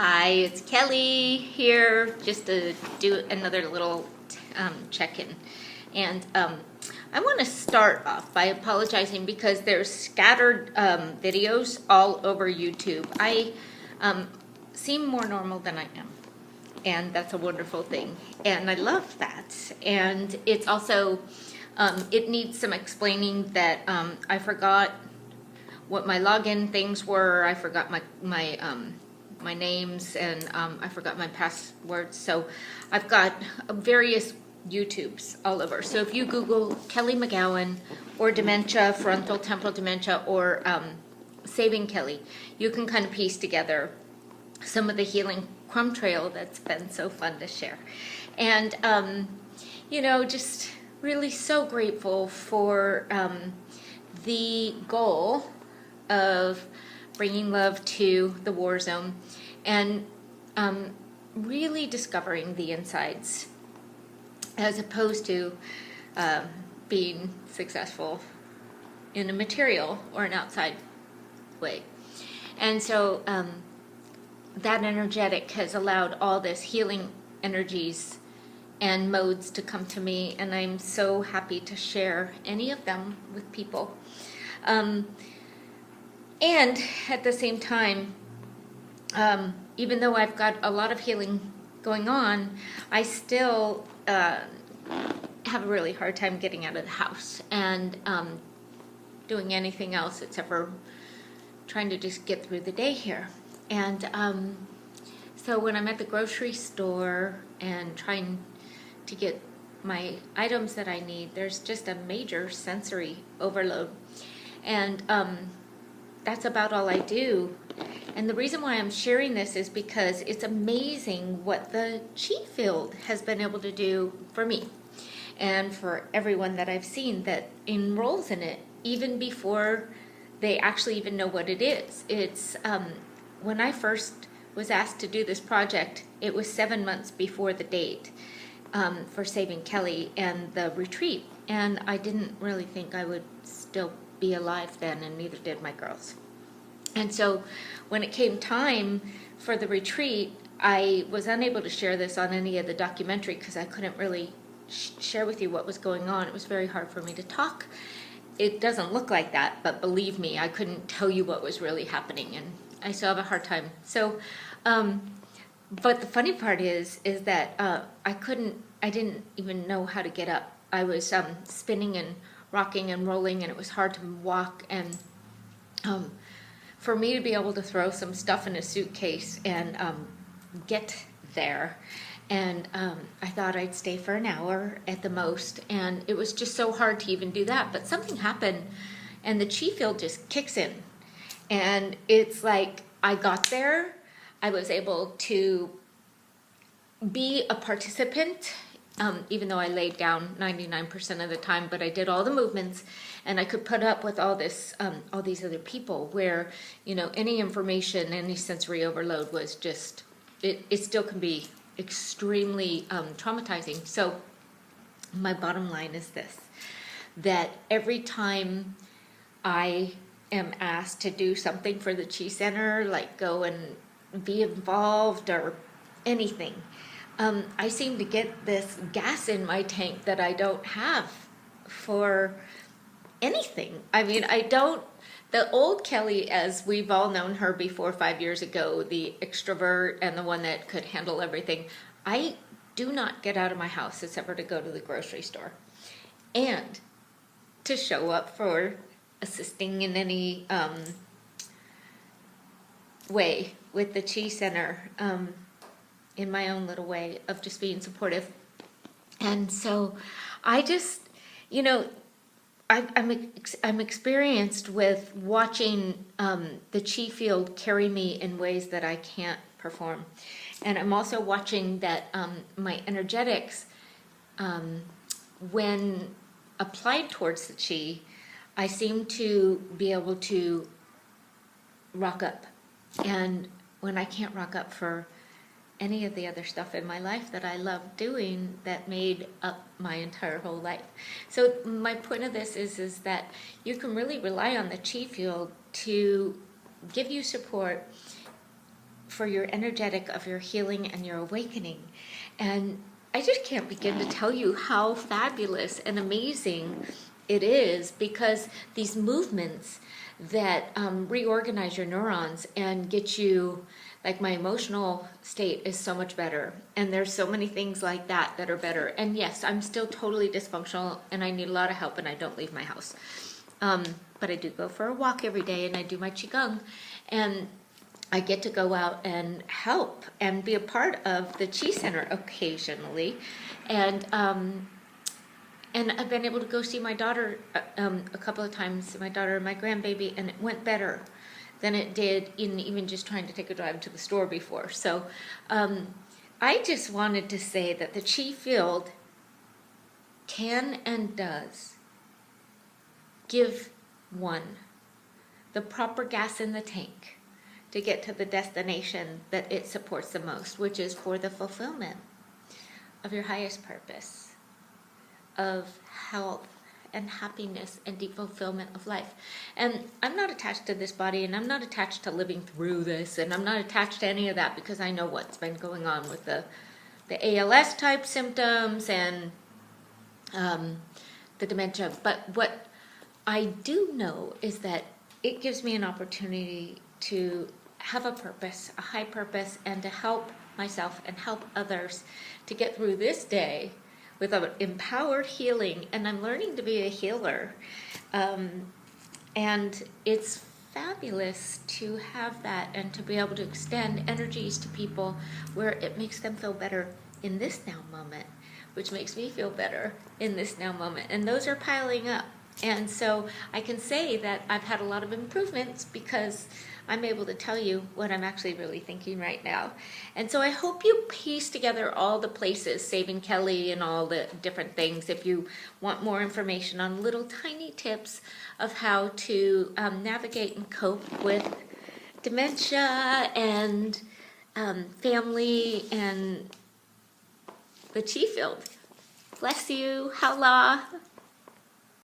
Hi, it's Kelly here just to do another little check-in. And I want to start off by apologizing because there's scattered videos all over YouTube. I seem more normal than I am, and that's a wonderful thing. And I love that. And it's also, it needs some explaining that I forgot what my login things were. I forgot my names, and I forgot my passwords. So I've got various YouTubes all over. So if you Google Kelly McGowan or dementia, frontal temporal dementia, or saving Kelly, you can kind of piece together some of the healing crumb trail that's been so fun to share. And just really so grateful for the goal of bringing love to the war zone and really discovering the insides as opposed to being successful in a material or an outside way. And so that energetic has allowed all this healing energies and modes to come to me, and I'm so happy to share any of them with people. And at the same time, even though I've got a lot of healing going on, I still have a really hard time getting out of the house and doing anything else except for trying to just get through the day here. And so when I'm at the grocery store and trying to get my items that I need, there's just a major sensory overload. And that's about all I do. And the reason why I'm sharing this is because it's amazing what the chi field has been able to do for me and for everyone that I've seen that enrolls in it, even before they actually even know what it is. It's when I first was asked to do this project, it was 7 months before the date for Saving Kelly and the retreat. And I didn't really think I would still be alive then, and neither did my girls. And so when it came time for the retreat, I was unable to share this on any of the documentary because I couldn't really share with you what was going on. It was very hard for me to talk. It doesn't look like that, but believe me, I couldn't tell you what was really happening, and I still have a hard time. So, but the funny part is that I didn't even know how to get up. I was spinning and rocking and rolling, and it was hard to walk. And for me to be able to throw some stuff in a suitcase and get there, and I thought I'd stay for an hour at the most, and it was just so hard to even do that. But something happened, and the chi field just kicks in, and it's like I got there. I was able to be a participant, even though I laid down 99% of the time, but I did all the movements, and I could put up with all this, all these other people where, any information, any sensory overload was just, it still can be extremely traumatizing. So my bottom line is this, that every time I am asked to do something for the Chi Center, like go and be involved or anything, I seem to get this gas in my tank that I don't have for anything. I mean, the old Kelly, as we've all known her before 5 years ago, the extrovert and the one that could handle everything, I do not get out of my house except for to go to the grocery store and to show up for assisting in any way with the Chi Center, in my own little way of just being supportive. And so I just, I'm experienced with watching the chi field carry me in ways that I can't perform. And I'm also watching that my energetics, when applied towards the chi, I seem to be able to rock up. And when I can't rock up for any of the other stuff in my life that I love doing that made up my entire whole life. So my point of this is that you can really rely on the chi field to give you support for your energetic of your healing and your awakening. And I just can't begin to tell you how fabulous and amazing it is, because these movements that reorganize your neurons and get you, like my emotional state is so much better. And there's so many things like that that are better. And yes, I'm still totally dysfunctional and I need a lot of help and I don't leave my house. But I do go for a walk every day and I do my Qigong. And I get to go out and help and be a part of the Chi Center occasionally. And I've been able to go see my daughter a couple of times, my daughter and my grandbaby, and it went better than it did in even just trying to take a drive to the store before. So I just wanted to say that the Chi field can and does give one the proper gas in the tank to get to the destination that it supports the most, which is for the fulfillment of your highest purpose, of health and happiness and deep fulfillment of life. And I'm not attached to this body, and I'm not attached to living through this, and I'm not attached to any of that, because I know what's been going on with the ALS type symptoms and the dementia. But what I do know is that it gives me an opportunity to have a purpose, a high purpose, and to help myself and help others to get through this day with an empowered healing. And I'm learning to be a healer. And it's fabulous to have that and to be able to extend energies to people where it makes them feel better in this now moment, which makes me feel better in this now moment. And those are piling up. And so I can say that I've had a lot of improvements because I'm able to tell you what I'm actually really thinking right now. And so I hope you piece together all the places, Saving Kelly and all the different things, if you want more information on little tiny tips of how to navigate and cope with dementia and family and the Chi field. Bless you. Hala.